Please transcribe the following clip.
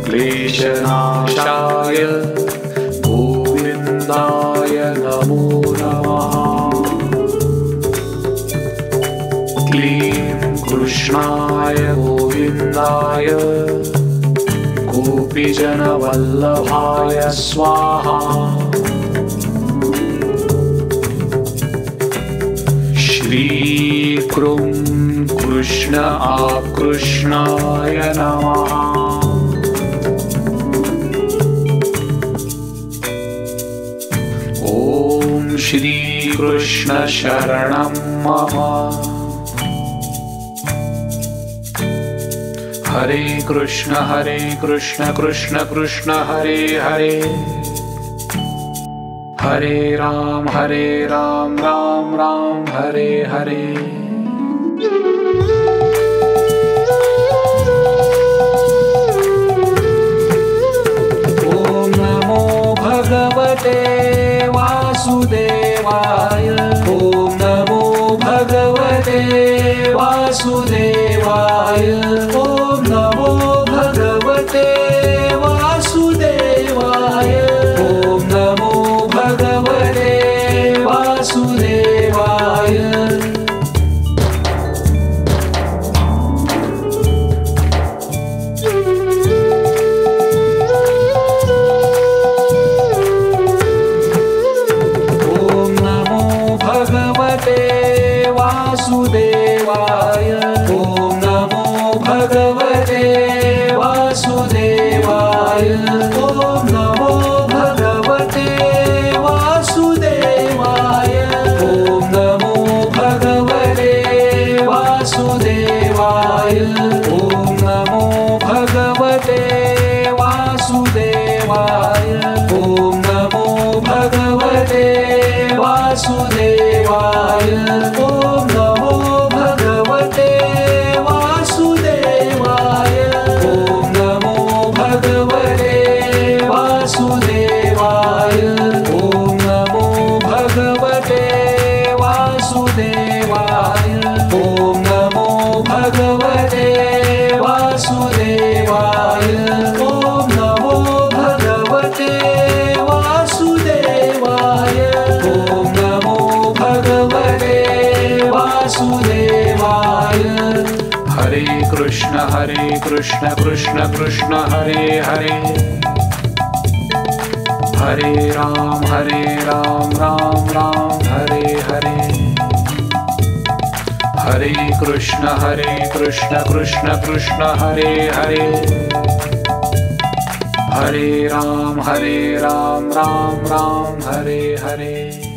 क्लेशनाशाय गोविन्दाय नमो नमः। क्लीं कृष्णाय गोविन्दाय गोपीजनवल्लभाय स्वाहा। श्रीकृं कृष्ण आकृष्णाय नमः। ॐ श्रीकृष्ण शरणं मम। हरे कृष्ण कृष्ण कृष्ण हरे हरे, हरे राम राम राम हरे हरे। ॐ नमो भगवते वासुदेवाय। ॐ नमो भगवते वासुदेवाय। ॐ नमो भगवते वासुदेवाय। ॐ नमो भगवते वासुदेवाय। वासुदेवाय। ॐ नमो भगवते वासुदेवाय। ॐ नमो भगवते वासुदेवाय। ॐ नमो भगवते वासुदेवाय। ॐ नमो भगवते वासुदेवाय। ॐ नमो भगवते वासुदेवाय। ॐ नमो भगवते वासुदेवाय। ॐ नमो भगवते वासुदेवाय। ॐ नमो भगवते वासुदेवाय। ॐ नमो भगवते वासुदेवाय। ॐ नमो भगवते वासुदेवाय। ॐ नमो भगवते वासुदेवाय। हरे कृष्ण कृष्ण कृष्ण हरे हरे, हरे राम राम हरे हरे। हरे कृष्ण कृष्ण कृष्ण हरे हरे, हरे राम राम हरे हरे।